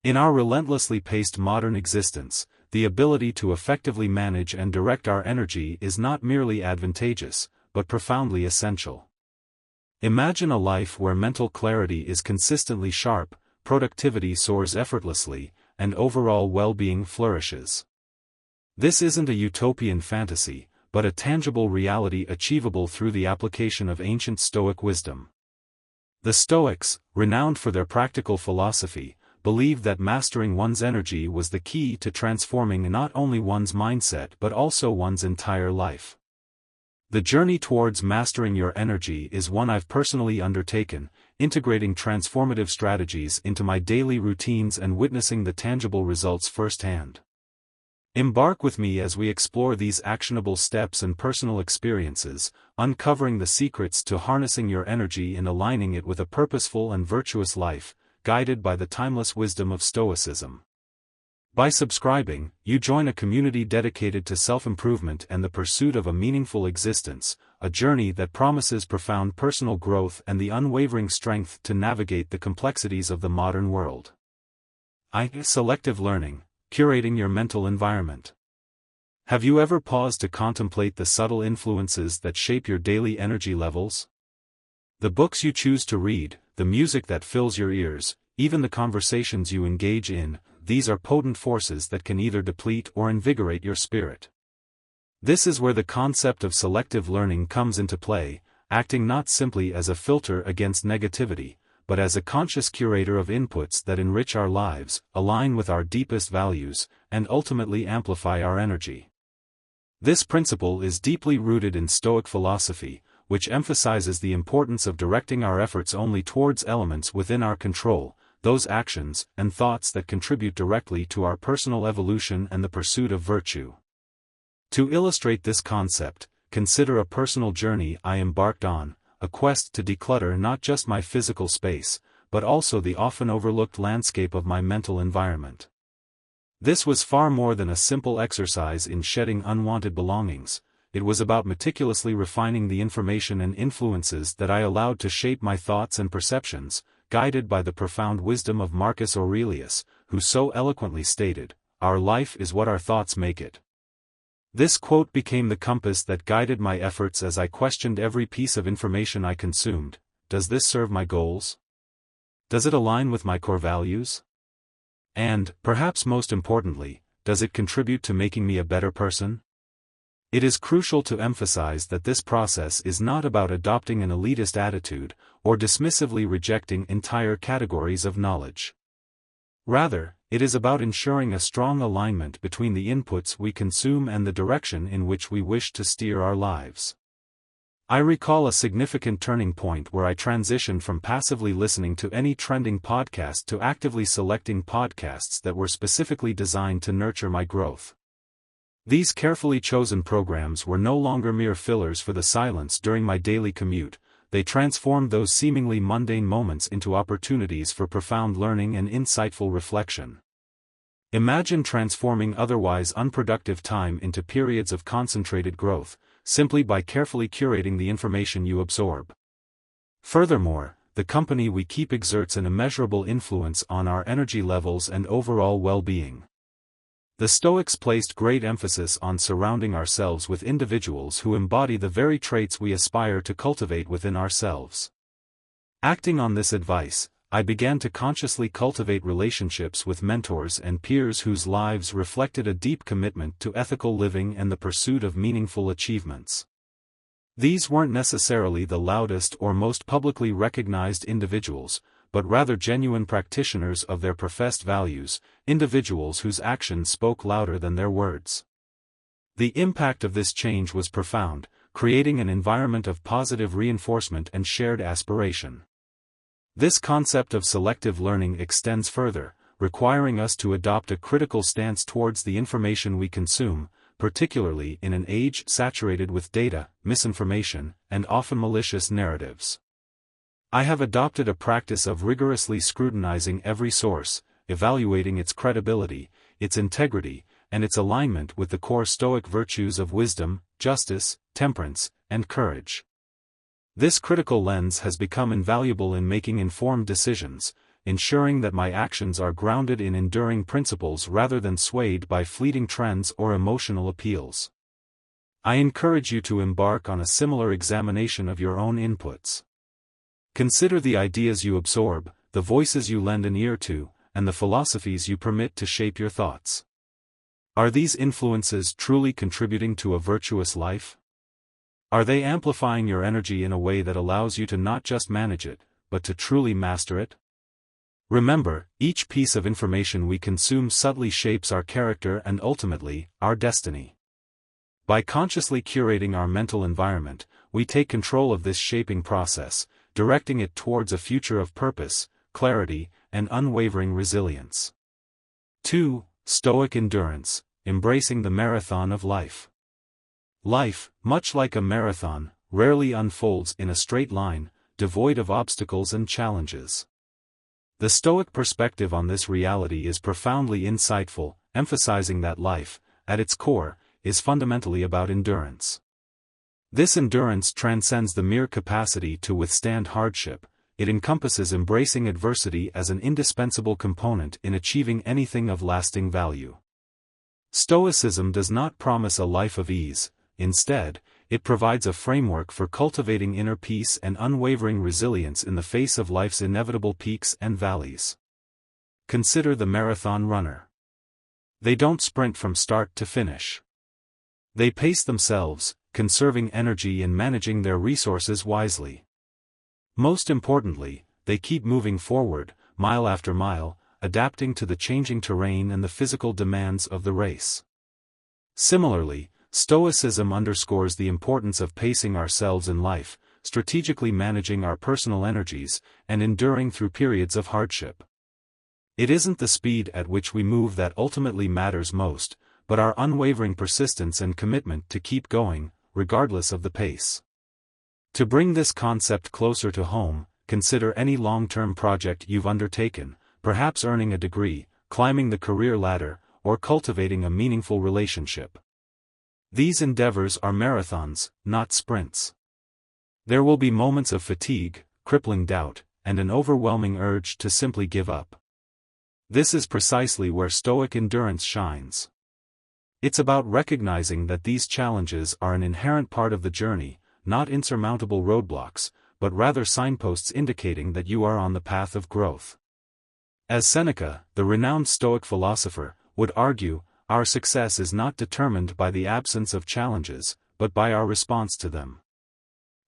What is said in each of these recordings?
In our relentlessly paced modern existence, the ability to effectively manage and direct our energy is not merely advantageous, but profoundly essential. Imagine a life where mental clarity is consistently sharp, productivity soars effortlessly, and overall well-being flourishes. This isn't a utopian fantasy, but a tangible reality achievable through the application of ancient Stoic wisdom. The Stoics, renowned for their practical philosophy, believed that mastering one's energy was the key to transforming not only one's mindset but also one's entire life. The journey towards mastering your energy is one I've personally undertaken, integrating transformative strategies into my daily routines and witnessing the tangible results firsthand. Embark with me as we explore these actionable steps and personal experiences, uncovering the secrets to harnessing your energy and aligning it with a purposeful and virtuous life, guided by the timeless wisdom of Stoicism. By subscribing, you join a community dedicated to self-improvement and the pursuit of a meaningful existence, a journey that promises profound personal growth and the unwavering strength to navigate the complexities of the modern world. Selective learning, curating your mental environment. Have you ever paused to contemplate the subtle influences that shape your daily energy levels? The books you choose to read, the music that fills your ears, even the conversations you engage in, these are potent forces that can either deplete or invigorate your spirit. This is where the concept of selective learning comes into play, acting not simply as a filter against negativity, but as a conscious curator of inputs that enrich our lives, align with our deepest values, and ultimately amplify our energy. This principle is deeply rooted in Stoic philosophy, which emphasizes the importance of directing our efforts only towards elements within our control, those actions and thoughts that contribute directly to our personal evolution and the pursuit of virtue. To illustrate this concept, consider a personal journey I embarked on, a quest to declutter not just my physical space, but also the often overlooked landscape of my mental environment. This was far more than a simple exercise in shedding unwanted belongings. It was about meticulously refining the information and influences that I allowed to shape my thoughts and perceptions, guided by the profound wisdom of Marcus Aurelius, who so eloquently stated, "Our life is what our thoughts make it." This quote became the compass that guided my efforts as I questioned every piece of information I consumed. Does this serve my goals? Does it align with my core values? And, perhaps most importantly, does it contribute to making me a better person? It is crucial to emphasize that this process is not about adopting an elitist attitude, or dismissively rejecting entire categories of knowledge. Rather, it is about ensuring a strong alignment between the inputs we consume and the direction in which we wish to steer our lives. I recall a significant turning point where I transitioned from passively listening to any trending podcast to actively selecting podcasts that were specifically designed to nurture my growth. These carefully chosen programs were no longer mere fillers for the silence during my daily commute. They transformed those seemingly mundane moments into opportunities for profound learning and insightful reflection. Imagine transforming otherwise unproductive time into periods of concentrated growth, simply by carefully curating the information you absorb. Furthermore, the company we keep exerts an immeasurable influence on our energy levels and overall well-being. The Stoics placed great emphasis on surrounding ourselves with individuals who embody the very traits we aspire to cultivate within ourselves. Acting on this advice, I began to consciously cultivate relationships with mentors and peers whose lives reflected a deep commitment to ethical living and the pursuit of meaningful achievements. These weren't necessarily the loudest or most publicly recognized individuals, but rather genuine practitioners of their professed values, individuals whose actions spoke louder than their words. The impact of this change was profound, creating an environment of positive reinforcement and shared aspiration. This concept of selective learning extends further, requiring us to adopt a critical stance towards the information we consume, particularly in an age saturated with data, misinformation, and often malicious narratives. I have adopted a practice of rigorously scrutinizing every source, evaluating its credibility, its integrity, and its alignment with the core Stoic virtues of wisdom, justice, temperance, and courage. This critical lens has become invaluable in making informed decisions, ensuring that my actions are grounded in enduring principles rather than swayed by fleeting trends or emotional appeals. I encourage you to embark on a similar examination of your own inputs. Consider the ideas you absorb, the voices you lend an ear to, and the philosophies you permit to shape your thoughts. Are these influences truly contributing to a virtuous life? Are they amplifying your energy in a way that allows you to not just manage it, but to truly master it? Remember, each piece of information we consume subtly shapes our character and ultimately, our destiny. By consciously curating our mental environment, we take control of this shaping process, directing it towards a future of purpose, clarity, and unwavering resilience. 2. Stoic endurance, embracing the marathon of life. Life, much like a marathon, rarely unfolds in a straight line, devoid of obstacles and challenges. The Stoic perspective on this reality is profoundly insightful, emphasizing that life, at its core, is fundamentally about endurance. This endurance transcends the mere capacity to withstand hardship. It encompasses embracing adversity as an indispensable component in achieving anything of lasting value. Stoicism does not promise a life of ease. Instead, it provides a framework for cultivating inner peace and unwavering resilience in the face of life's inevitable peaks and valleys. Consider the marathon runner. They don't sprint from start to finish. They pace themselves, conserving energy and managing their resources wisely. Most importantly, they keep moving forward, mile after mile, adapting to the changing terrain and the physical demands of the race. Similarly, Stoicism underscores the importance of pacing ourselves in life, strategically managing our personal energies, and enduring through periods of hardship. It isn't the speed at which we move that ultimately matters most, but our unwavering persistence and commitment to keep going, regardless of the pace. To bring this concept closer to home, consider any long-term project you've undertaken, perhaps earning a degree, climbing the career ladder, or cultivating a meaningful relationship. These endeavors are marathons, not sprints. There will be moments of fatigue, crippling doubt, and an overwhelming urge to simply give up. This is precisely where Stoic endurance shines. It's about recognizing that these challenges are an inherent part of the journey, not insurmountable roadblocks, but rather signposts indicating that you are on the path of growth. As Seneca, the renowned Stoic philosopher, would argue, our success is not determined by the absence of challenges, but by our response to them.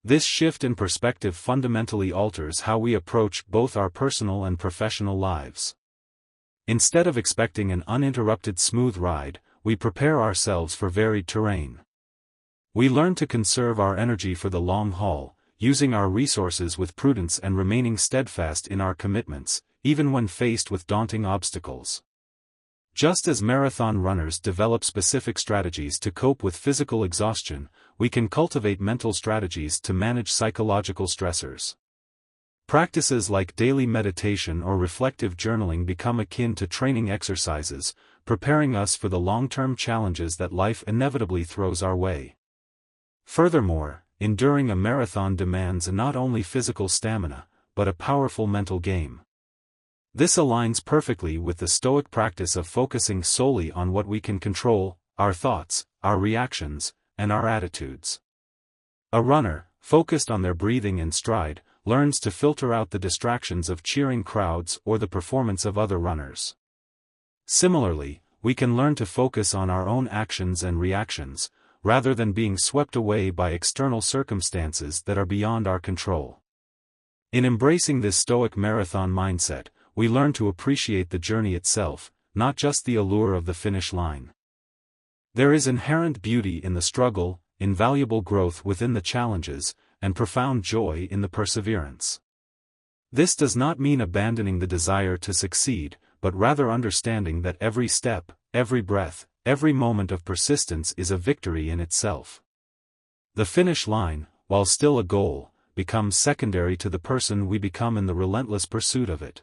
This shift in perspective fundamentally alters how we approach both our personal and professional lives. Instead of expecting an uninterrupted smooth ride, we prepare ourselves for varied terrain. We learn to conserve our energy for the long haul, using our resources with prudence and remaining steadfast in our commitments, even when faced with daunting obstacles. Just as marathon runners develop specific strategies to cope with physical exhaustion, we can cultivate mental strategies to manage psychological stressors. Practices like daily meditation or reflective journaling become akin to training exercises, preparing us for the long-term challenges that life inevitably throws our way. Furthermore, enduring a marathon demands not only physical stamina, but a powerful mental game. This aligns perfectly with the Stoic practice of focusing solely on what we can control, our thoughts, our reactions, and our attitudes. A runner, focused on their breathing and stride, learns to filter out the distractions of cheering crowds or the performance of other runners. Similarly, we can learn to focus on our own actions and reactions, rather than being swept away by external circumstances that are beyond our control. In embracing this Stoic marathon mindset, we learn to appreciate the journey itself, not just the allure of the finish line. There is inherent beauty in the struggle, invaluable growth within the challenges, and profound joy in the perseverance. This does not mean abandoning the desire to succeed, but rather understanding that every step, every breath, every moment of persistence is a victory in itself. The finish line, while still a goal, becomes secondary to the person we become in the relentless pursuit of it.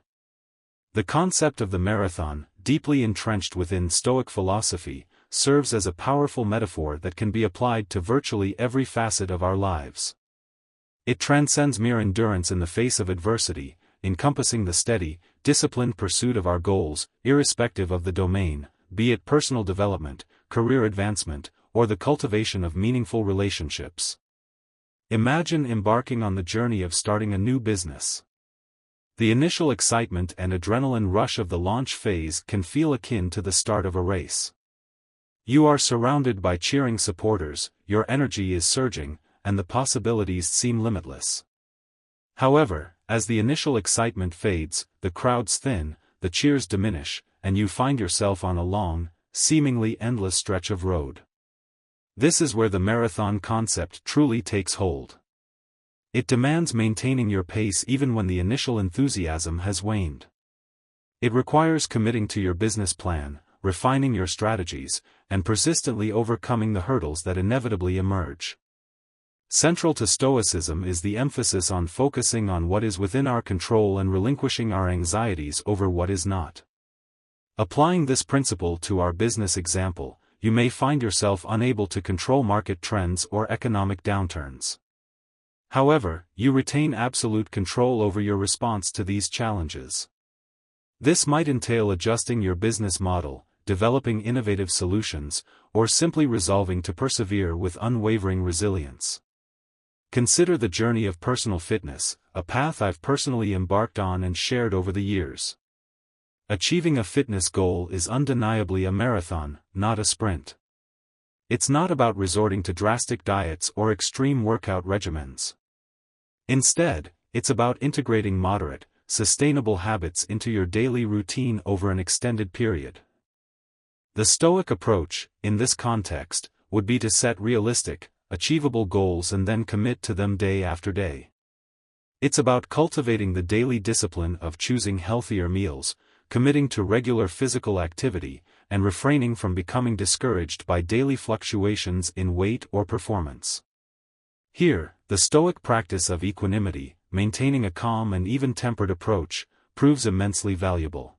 The concept of the marathon, deeply entrenched within Stoic philosophy, serves as a powerful metaphor that can be applied to virtually every facet of our lives. It transcends mere endurance in the face of adversity, encompassing the steady, disciplined pursuit of our goals, irrespective of the domain, be it personal development, career advancement, or the cultivation of meaningful relationships. Imagine embarking on the journey of starting a new business. The initial excitement and adrenaline rush of the launch phase can feel akin to the start of a race. You are surrounded by cheering supporters, your energy is surging, and the possibilities seem limitless. However, as the initial excitement fades, the crowds thin, the cheers diminish, and you find yourself on a long, seemingly endless stretch of road. This is where the marathon concept truly takes hold. It demands maintaining your pace even when the initial enthusiasm has waned. It requires committing to your business plan, refining your strategies, and persistently overcoming the hurdles that inevitably emerge. Central to Stoicism is the emphasis on focusing on what is within our control and relinquishing our anxieties over what is not. Applying this principle to our business example, you may find yourself unable to control market trends or economic downturns. However, you retain absolute control over your response to these challenges. This might entail adjusting your business model, developing innovative solutions, or simply resolving to persevere with unwavering resilience. Consider the journey of personal fitness, a path I've personally embarked on and shared over the years. Achieving a fitness goal is undeniably a marathon, not a sprint. It's not about resorting to drastic diets or extreme workout regimens. Instead, it's about integrating moderate, sustainable habits into your daily routine over an extended period. The Stoic approach, in this context, would be to set realistic, achievable goals and then commit to them day after day. It's about cultivating the daily discipline of choosing healthier meals, committing to regular physical activity, and refraining from becoming discouraged by daily fluctuations in weight or performance. Here, the Stoic practice of equanimity, maintaining a calm and even-tempered approach, proves immensely valuable.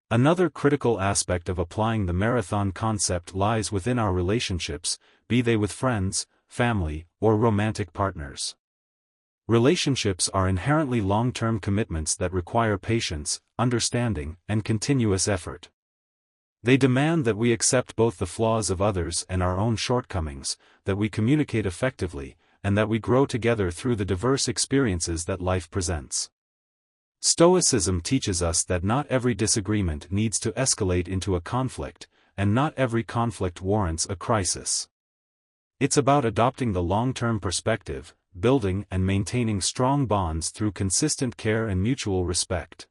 Another critical aspect of applying the marathon concept lies within our relationships, be they with friends, family, or romantic partners. Relationships are inherently long-term commitments that require patience, understanding, and continuous effort. They demand that we accept both the flaws of others and our own shortcomings, that we communicate effectively, and that we grow together through the diverse experiences that life presents. Stoicism teaches us that not every disagreement needs to escalate into a conflict, and not every conflict warrants a crisis. It's about adopting the long-term perspective, building and maintaining strong bonds through consistent care and mutual respect.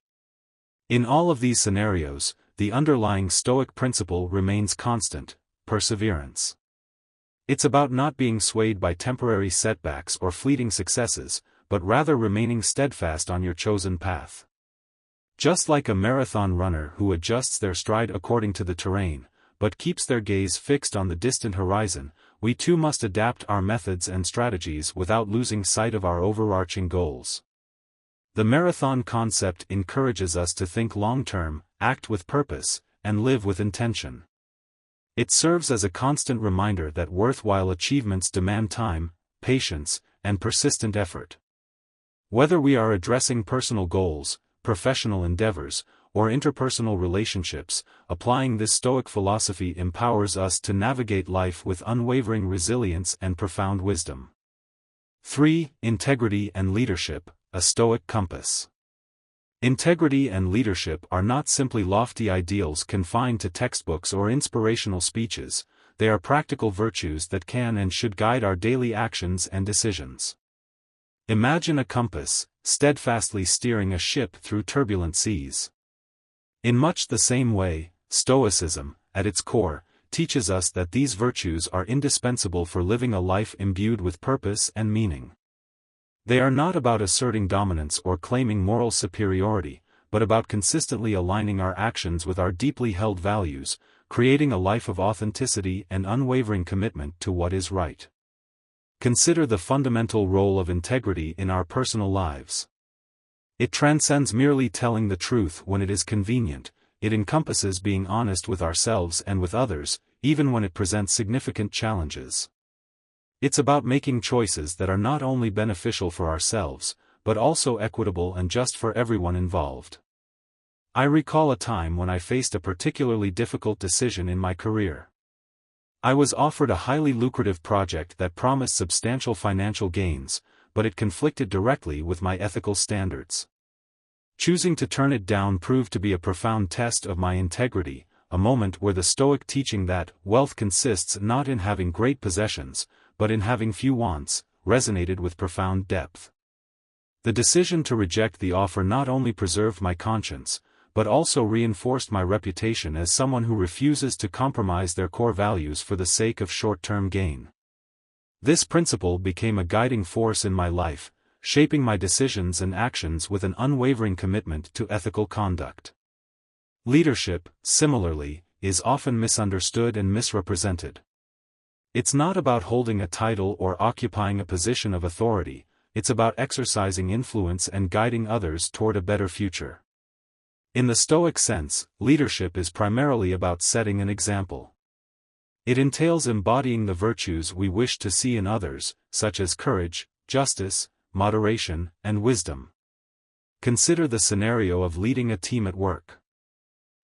In all of these scenarios, the underlying Stoic principle remains constant: perseverance. It's about not being swayed by temporary setbacks or fleeting successes, but rather remaining steadfast on your chosen path. Just like a marathon runner who adjusts their stride according to the terrain, but keeps their gaze fixed on the distant horizon, we too must adapt our methods and strategies without losing sight of our overarching goals. The marathon concept encourages us to think long-term, act with purpose, and live with intention. It serves as a constant reminder that worthwhile achievements demand time, patience, and persistent effort. Whether we are addressing personal goals, professional endeavors, or interpersonal relationships, applying this Stoic philosophy empowers us to navigate life with unwavering resilience and profound wisdom. 3. Integrity and leadership, a Stoic compass. Integrity and leadership are not simply lofty ideals confined to textbooks or inspirational speeches, they are practical virtues that can and should guide our daily actions and decisions. Imagine a compass, steadfastly steering a ship through turbulent seas. In much the same way, Stoicism, at its core, teaches us that these virtues are indispensable for living a life imbued with purpose and meaning. They are not about asserting dominance or claiming moral superiority, but about consistently aligning our actions with our deeply held values, creating a life of authenticity and unwavering commitment to what is right. Consider the fundamental role of integrity in our personal lives. It transcends merely telling the truth when it is convenient, it encompasses being honest with ourselves and with others, even when it presents significant challenges. It's about making choices that are not only beneficial for ourselves, but also equitable and just for everyone involved. I recall a time when I faced a particularly difficult decision in my career. I was offered a highly lucrative project that promised substantial financial gains, but it conflicted directly with my ethical standards. Choosing to turn it down proved to be a profound test of my integrity, a moment where the Stoic teaching that wealth consists not in having great possessions, but in having few wants, resonated with profound depth. The decision to reject the offer not only preserved my conscience, but also reinforced my reputation as someone who refuses to compromise their core values for the sake of short-term gain. This principle became a guiding force in my life, shaping my decisions and actions with an unwavering commitment to ethical conduct. Leadership, similarly, is often misunderstood and misrepresented. It's not about holding a title or occupying a position of authority, it's about exercising influence and guiding others toward a better future. In the Stoic sense, leadership is primarily about setting an example. It entails embodying the virtues we wish to see in others, such as courage, justice, moderation, and wisdom. Consider the scenario of leading a team at work.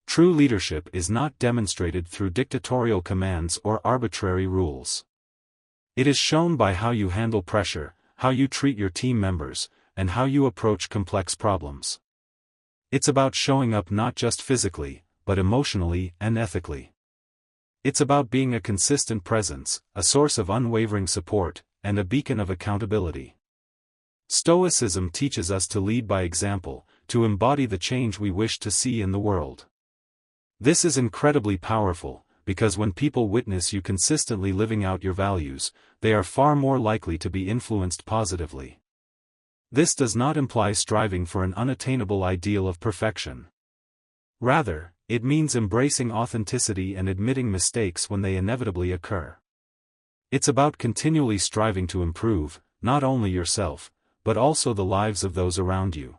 True leadership is not demonstrated through dictatorial commands or arbitrary rules. It is shown by how you handle pressure, how you treat your team members, and how you approach complex problems. It's about showing up not just physically, but emotionally and ethically. It's about being a consistent presence, a source of unwavering support, and a beacon of accountability. Stoicism teaches us to lead by example, to embody the change we wish to see in the world. This is incredibly powerful, because when people witness you consistently living out your values, they are far more likely to be influenced positively. This does not imply striving for an unattainable ideal of perfection. Rather, it means embracing authenticity and admitting mistakes when they inevitably occur. It's about continually striving to improve, not only yourself, but also the lives of those around you.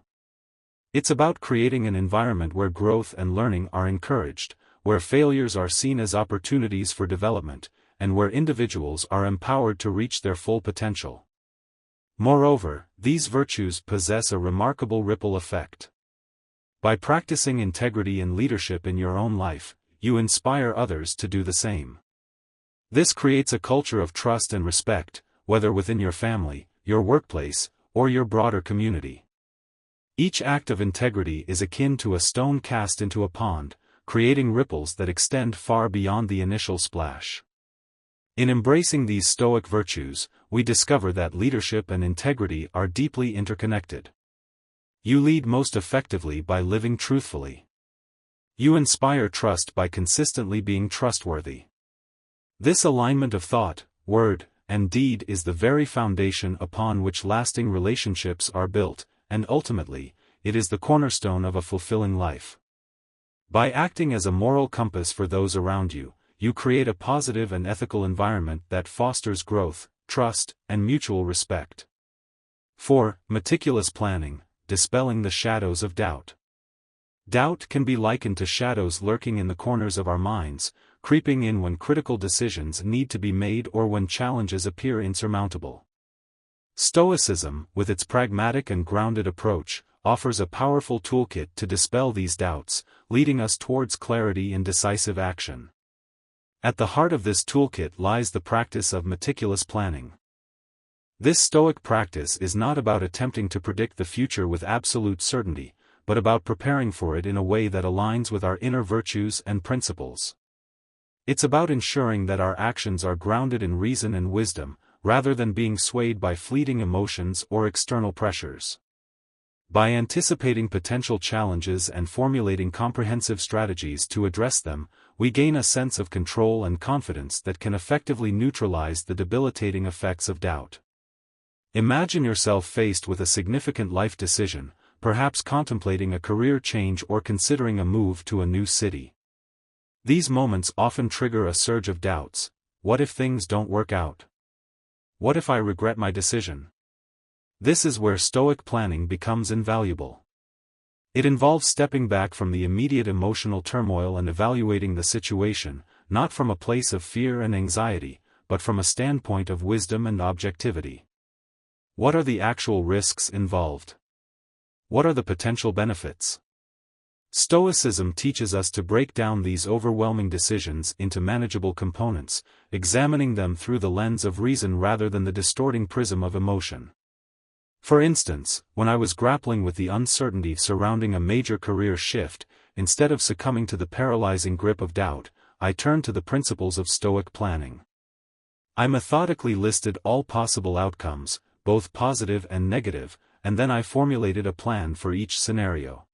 It's about creating an environment where growth and learning are encouraged, where failures are seen as opportunities for development, and where individuals are empowered to reach their full potential. Moreover, these virtues possess a remarkable ripple effect. By practicing integrity and leadership in your own life, you inspire others to do the same. This creates a culture of trust and respect, whether within your family, your workplace, or your broader community. Each act of integrity is akin to a stone cast into a pond, creating ripples that extend far beyond the initial splash. In embracing these Stoic virtues, we discover that leadership and integrity are deeply interconnected. You lead most effectively by living truthfully. You inspire trust by consistently being trustworthy. This alignment of thought, word, and deed is the very foundation upon which lasting relationships are built, and ultimately, it is the cornerstone of a fulfilling life. By acting as a moral compass for those around you, you create a positive and ethical environment that fosters growth, trust, and mutual respect. 4. Meticulous planning, dispelling the shadows of doubt. Doubt can be likened to shadows lurking in the corners of our minds, creeping in when critical decisions need to be made or when challenges appear insurmountable. Stoicism, with its pragmatic and grounded approach, offers a powerful toolkit to dispel these doubts, leading us towards clarity and decisive action. At the heart of this toolkit lies the practice of meticulous planning. This Stoic practice is not about attempting to predict the future with absolute certainty, but about preparing for it in a way that aligns with our inner virtues and principles. It's about ensuring that our actions are grounded in reason and wisdom, rather than being swayed by fleeting emotions or external pressures. By anticipating potential challenges and formulating comprehensive strategies to address them, we gain a sense of control and confidence that can effectively neutralize the debilitating effects of doubt. Imagine yourself faced with a significant life decision, perhaps contemplating a career change or considering a move to a new city. These moments often trigger a surge of doubts. What if things don't work out? What if I regret my decision? This is where Stoic planning becomes invaluable. It involves stepping back from the immediate emotional turmoil and evaluating the situation, not from a place of fear and anxiety, but from a standpoint of wisdom and objectivity. What are the actual risks involved? What are the potential benefits? Stoicism teaches us to break down these overwhelming decisions into manageable components, examining them through the lens of reason rather than the distorting prism of emotion. For instance, when I was grappling with the uncertainty surrounding a major career shift, instead of succumbing to the paralyzing grip of doubt, I turned to the principles of Stoic planning. I methodically listed all possible outcomes, both positive and negative, and then I formulated a plan for each scenario.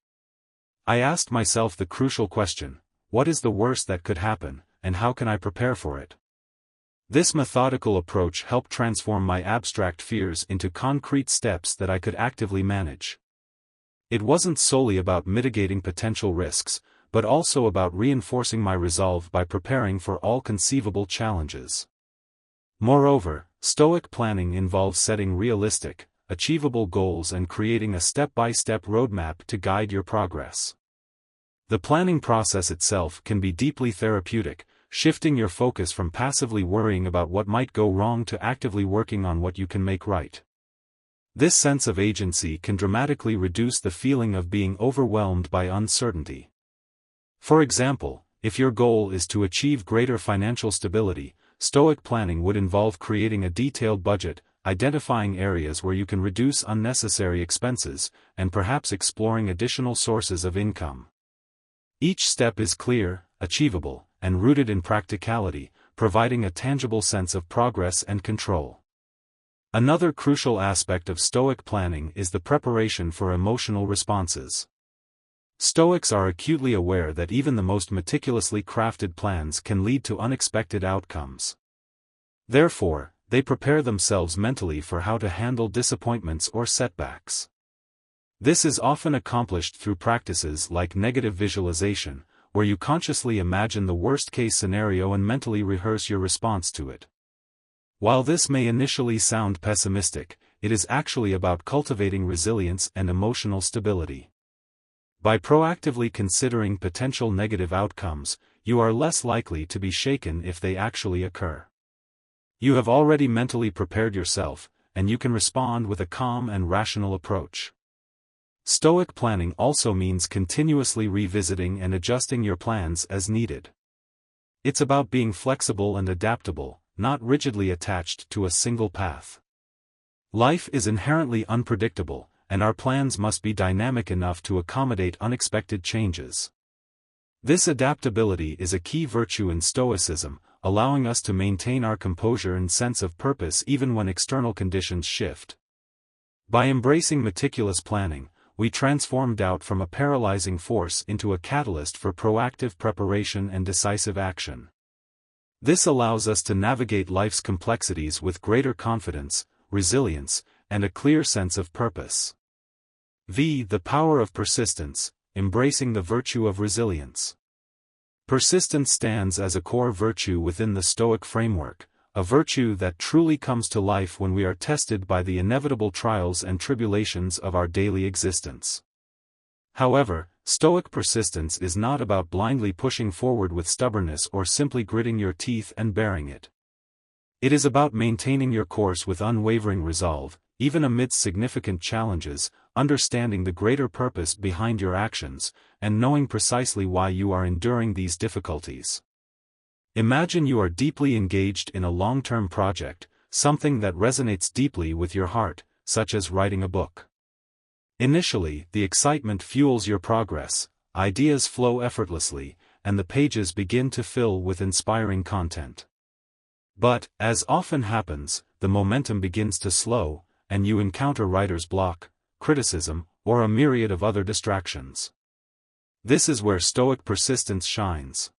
I asked myself the crucial question: what is the worst that could happen, and how can I prepare for it? This methodical approach helped transform my abstract fears into concrete steps that I could actively manage. It wasn't solely about mitigating potential risks, but also about reinforcing my resolve by preparing for all conceivable challenges. Moreover, Stoic planning involves setting realistic, achievable goals and creating a step-by-step roadmap to guide your progress. The planning process itself can be deeply therapeutic, shifting your focus from passively worrying about what might go wrong to actively working on what you can make right. This sense of agency can dramatically reduce the feeling of being overwhelmed by uncertainty. For example, if your goal is to achieve greater financial stability, Stoic planning would involve creating a detailed budget, identifying areas where you can reduce unnecessary expenses, and perhaps exploring additional sources of income. Each step is clear, achievable, and rooted in practicality, providing a tangible sense of progress and control. Another crucial aspect of Stoic planning is the preparation for emotional responses. Stoics are acutely aware that even the most meticulously crafted plans can lead to unexpected outcomes. Therefore, they prepare themselves mentally for how to handle disappointments or setbacks. This is often accomplished through practices like negative visualization, where you consciously imagine the worst-case scenario and mentally rehearse your response to it. While this may initially sound pessimistic, it is actually about cultivating resilience and emotional stability. By proactively considering potential negative outcomes, you are less likely to be shaken if they actually occur. You have already mentally prepared yourself, and you can respond with a calm and rational approach. Stoic planning also means continuously revisiting and adjusting your plans as needed. It's about being flexible and adaptable, not rigidly attached to a single path. Life is inherently unpredictable, and our plans must be dynamic enough to accommodate unexpected changes. This adaptability is a key virtue in Stoicism, allowing us to maintain our composure and sense of purpose even when external conditions shift. By embracing meticulous planning, we transform doubt from a paralyzing force into a catalyst for proactive preparation and decisive action. This allows us to navigate life's complexities with greater confidence, resilience, and a clear sense of purpose. The power of persistence, embracing the virtue of resilience. Persistence stands as a core virtue within the Stoic framework, a virtue that truly comes to life when we are tested by the inevitable trials and tribulations of our daily existence. However, Stoic persistence is not about blindly pushing forward with stubbornness or simply gritting your teeth and bearing it. It is about maintaining your course with unwavering resolve, even amidst significant challenges, understanding the greater purpose behind your actions, and knowing precisely why you are enduring these difficulties. Imagine you are deeply engaged in a long-term project, something that resonates deeply with your heart, such as writing a book. Initially, the excitement fuels your progress, ideas flow effortlessly, and the pages begin to fill with inspiring content. But, as often happens, the momentum begins to slow, and you encounter writer's block, criticism, or a myriad of other distractions. This is where Stoic persistence shines.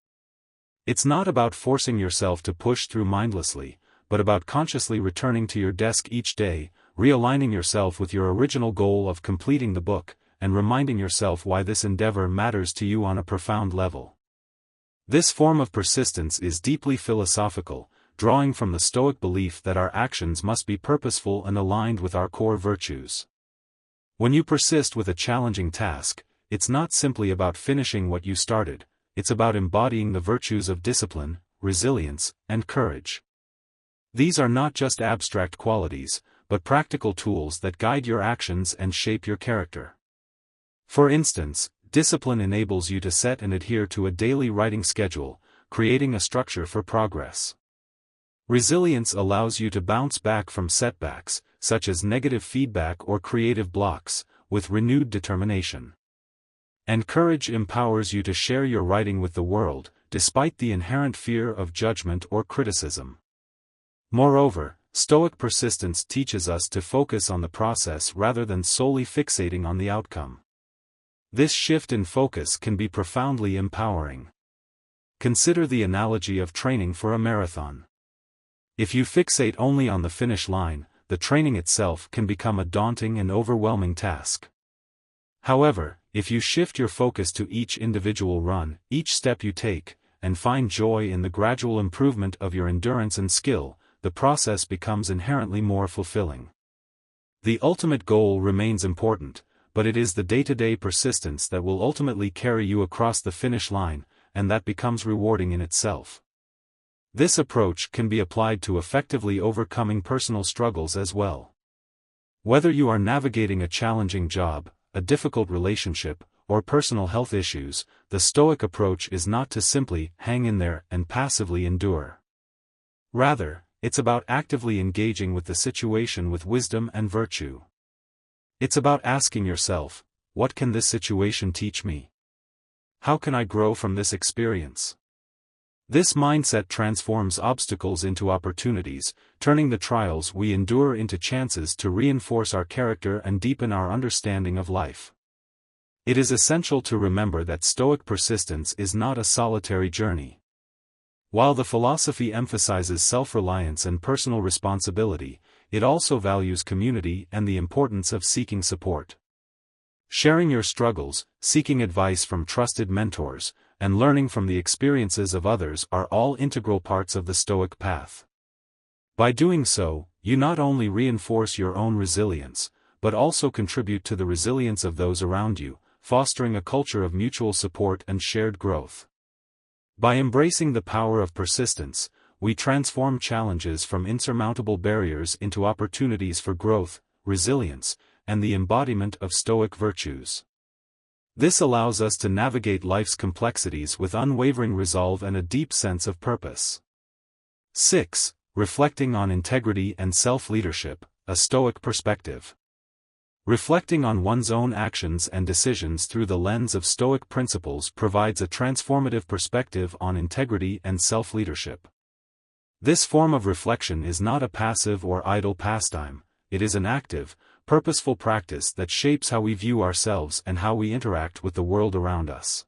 It's not about forcing yourself to push through mindlessly, but about consciously returning to your desk each day, realigning yourself with your original goal of completing the book, and reminding yourself why this endeavor matters to you on a profound level. This form of persistence is deeply philosophical, drawing from the Stoic belief that our actions must be purposeful and aligned with our core virtues. When you persist with a challenging task, it's not simply about finishing what you started, it's about embodying the virtues of discipline, resilience, and courage. These are not just abstract qualities, but practical tools that guide your actions and shape your character. For instance, discipline enables you to set and adhere to a daily writing schedule, creating a structure for progress. Resilience allows you to bounce back from setbacks, such as negative feedback or creative blocks, with renewed determination. And courage empowers you to share your writing with the world, despite the inherent fear of judgment or criticism. Moreover, Stoic persistence teaches us to focus on the process rather than solely fixating on the outcome. This shift in focus can be profoundly empowering. Consider the analogy of training for a marathon. If you fixate only on the finish line, the training itself can become a daunting and overwhelming task. However, if you shift your focus to each individual run, each step you take, and find joy in the gradual improvement of your endurance and skill, the process becomes inherently more fulfilling. The ultimate goal remains important, but it is the day-to-day persistence that will ultimately carry you across the finish line, and that becomes rewarding in itself. This approach can be applied to effectively overcoming personal struggles as well. Whether you are navigating a challenging job, a difficult relationship, or personal health issues, the Stoic approach is not to simply hang in there and passively endure. Rather, it's about actively engaging with the situation with wisdom and virtue. It's about asking yourself, what can this situation teach me? How can I grow from this experience? This mindset transforms obstacles into opportunities, turning the trials we endure into chances to reinforce our character and deepen our understanding of life. It is essential to remember that Stoic persistence is not a solitary journey. While the philosophy emphasizes self-reliance and personal responsibility, it also values community and the importance of seeking support. Sharing your struggles, seeking advice from trusted mentors, and learning from the experiences of others are all integral parts of the Stoic path. By doing so, you not only reinforce your own resilience, but also contribute to the resilience of those around you, fostering a culture of mutual support and shared growth. By embracing the power of persistence, we transform challenges from insurmountable barriers into opportunities for growth, resilience, and the embodiment of Stoic virtues. This allows us to navigate life's complexities with unwavering resolve and a deep sense of purpose. 6. Reflecting on integrity and self-leadership, a Stoic perspective. Reflecting on one's own actions and decisions through the lens of Stoic principles provides a transformative perspective on integrity and self-leadership. This form of reflection is not a passive or idle pastime, it is an active, purposeful practice that shapes how we view ourselves and how we interact with the world around us.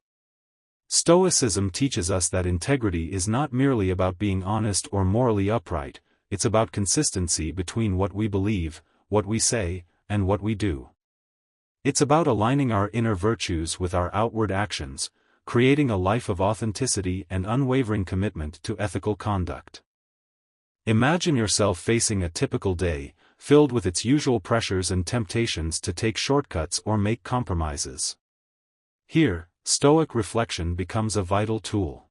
Stoicism teaches us that integrity is not merely about being honest or morally upright, it's about consistency between what we believe, what we say, and what we do. It's about aligning our inner virtues with our outward actions, creating a life of authenticity and unwavering commitment to ethical conduct. Imagine yourself facing a typical day, filled with its usual pressures and temptations to take shortcuts or make compromises. Here, Stoic reflection becomes a vital tool.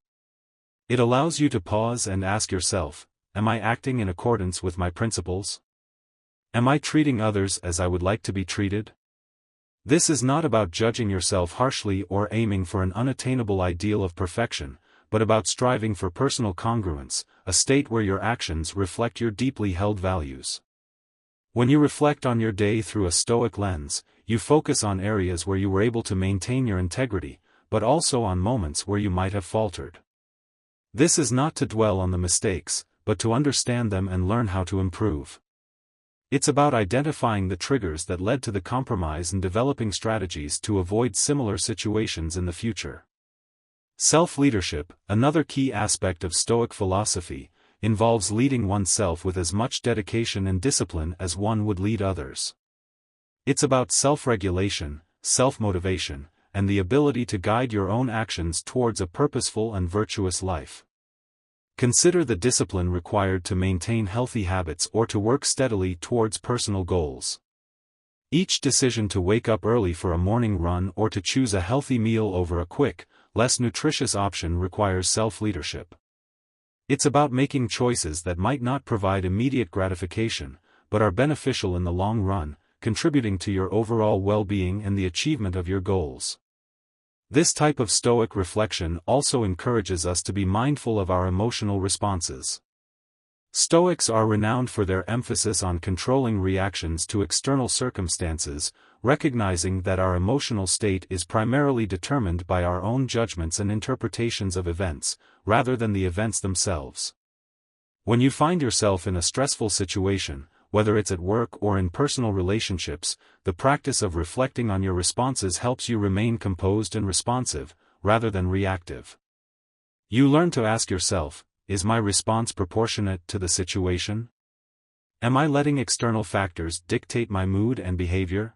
It allows you to pause and ask yourself, am I acting in accordance with my principles? Am I treating others as I would like to be treated? This is not about judging yourself harshly or aiming for an unattainable ideal of perfection, but about striving for personal congruence, a state where your actions reflect your deeply held values. When you reflect on your day through a Stoic lens, you focus on areas where you were able to maintain your integrity, but also on moments where you might have faltered. This is not to dwell on the mistakes, but to understand them and learn how to improve. It's about identifying the triggers that led to the compromise and developing strategies to avoid similar situations in the future. Self-leadership, another key aspect of Stoic philosophy, involves leading oneself with as much dedication and discipline as one would lead others. It's about self-regulation, self-motivation, and the ability to guide your own actions towards a purposeful and virtuous life. Consider the discipline required to maintain healthy habits or to work steadily towards personal goals. Each decision to wake up early for a morning run or to choose a healthy meal over a quick, less nutritious option requires self-leadership. It's about making choices that might not provide immediate gratification, but are beneficial in the long run, contributing to your overall well-being and the achievement of your goals. This type of Stoic reflection also encourages us to be mindful of our emotional responses. Stoics are renowned for their emphasis on controlling reactions to external circumstances, recognizing that our emotional state is primarily determined by our own judgments and interpretations of events, rather than the events themselves. When you find yourself in a stressful situation, whether it's at work or in personal relationships, the practice of reflecting on your responses helps you remain composed and responsive, rather than reactive. You learn to ask yourself, is my response proportionate to the situation? Am I letting external factors dictate my mood and behavior?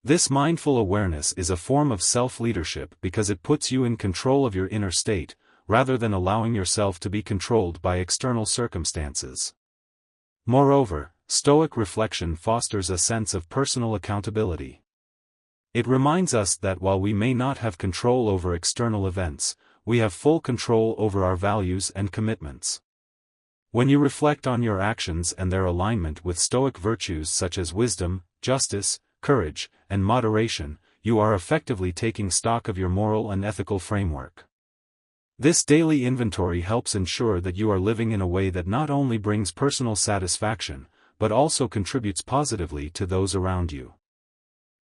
This mindful awareness is a form of self-leadership because it puts you in control of your inner state, rather than allowing yourself to be controlled by external circumstances. Moreover, Stoic reflection fosters a sense of personal accountability. It reminds us that while we may not have control over external events, we have full control over our values and commitments. When you reflect on your actions and their alignment with Stoic virtues such as wisdom, justice, courage, and moderation, you are effectively taking stock of your moral and ethical framework. This daily inventory helps ensure that you are living in a way that not only brings personal satisfaction, but also contributes positively to those around you.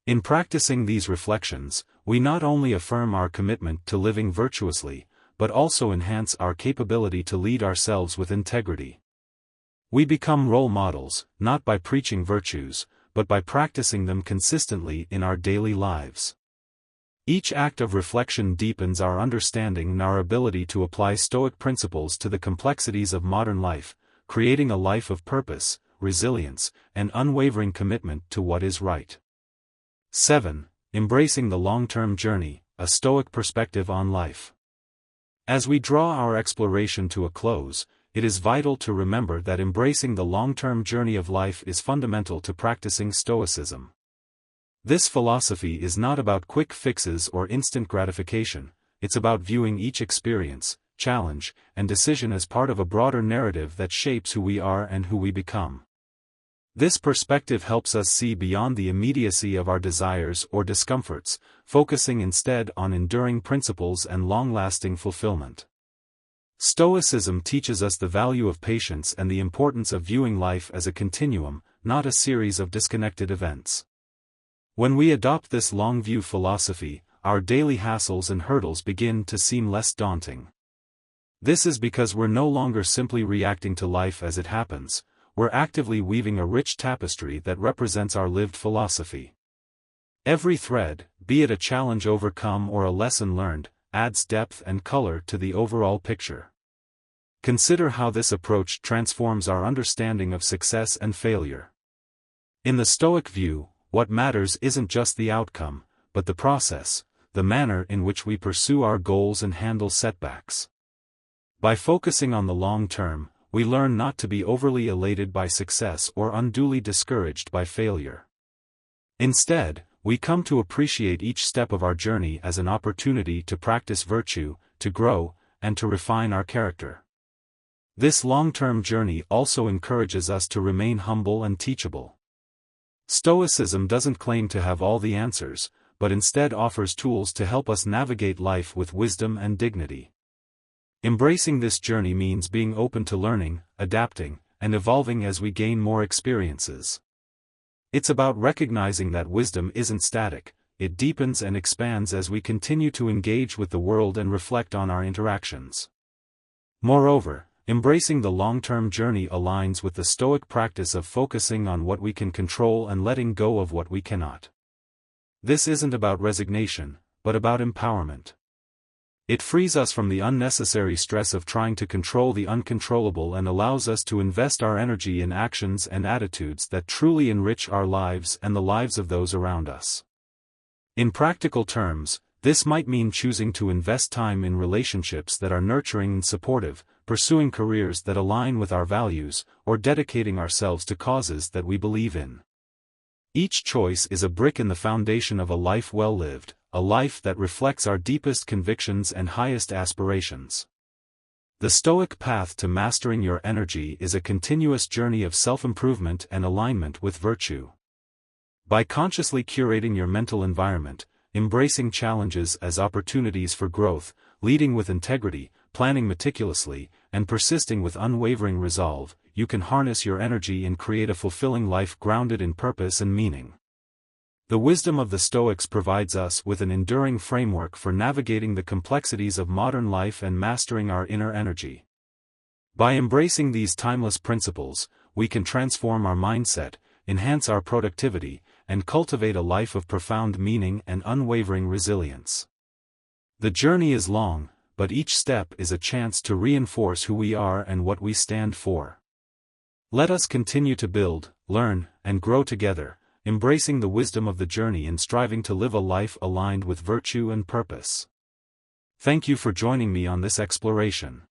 In practicing these reflections, we not only affirm our commitment to living virtuously, but also enhance our capability to lead ourselves with integrity. We become role models, not by preaching virtues, but by practicing them consistently in our daily lives. Each act of reflection deepens our understanding and our ability to apply Stoic principles to the complexities of modern life, creating a life of purpose, resilience, and unwavering commitment to what is right. 7. Embracing the long-term journey, a Stoic perspective on life. As we draw our exploration to a close, it is vital to remember that embracing the long-term journey of life is fundamental to practicing Stoicism. This philosophy is not about quick fixes or instant gratification, it's about viewing each experience, challenge, and decision as part of a broader narrative that shapes who we are and who we become. This perspective helps us see beyond the immediacy of our desires or discomforts, focusing instead on enduring principles and long-lasting fulfillment. Stoicism teaches us the value of patience and the importance of viewing life as a continuum, not a series of disconnected events. When we adopt this long-view philosophy, our daily hassles and hurdles begin to seem less daunting. This is because we're no longer simply reacting to life as it happens, we're actively weaving a rich tapestry that represents our lived philosophy. Every thread, be it a challenge overcome or a lesson learned, adds depth and color to the overall picture. Consider how this approach transforms our understanding of success and failure. In the Stoic view, what matters isn't just the outcome, but the process, the manner in which we pursue our goals and handle setbacks. By focusing on the long term, we learn not to be overly elated by success or unduly discouraged by failure. Instead, we come to appreciate each step of our journey as an opportunity to practice virtue, to grow, and to refine our character. This long-term journey also encourages us to remain humble and teachable. Stoicism doesn't claim to have all the answers, but instead offers tools to help us navigate life with wisdom and dignity. Embracing this journey means being open to learning, adapting, and evolving as we gain more experiences. It's about recognizing that wisdom isn't static, it deepens and expands as we continue to engage with the world and reflect on our interactions. Moreover, embracing the long-term journey aligns with the Stoic practice of focusing on what we can control and letting go of what we cannot. This isn't about resignation, but about empowerment. It frees us from the unnecessary stress of trying to control the uncontrollable and allows us to invest our energy in actions and attitudes that truly enrich our lives and the lives of those around us. In practical terms, this might mean choosing to invest time in relationships that are nurturing and supportive, pursuing careers that align with our values, or dedicating ourselves to causes that we believe in. Each choice is a brick in the foundation of a life well lived, a life that reflects our deepest convictions and highest aspirations. The Stoic path to mastering your energy is a continuous journey of self-improvement and alignment with virtue. By consciously curating your mental environment, embracing challenges as opportunities for growth, leading with integrity, planning meticulously, and persisting with unwavering resolve, you can harness your energy and create a fulfilling life grounded in purpose and meaning. The wisdom of the Stoics provides us with an enduring framework for navigating the complexities of modern life and mastering our inner energy. By embracing these timeless principles, we can transform our mindset, enhance our productivity, and cultivate a life of profound meaning and unwavering resilience. The journey is long, but each step is a chance to reinforce who we are and what we stand for. Let us continue to build, learn, and grow together, embracing the wisdom of the journey and striving to live a life aligned with virtue and purpose. Thank you for joining me on this exploration.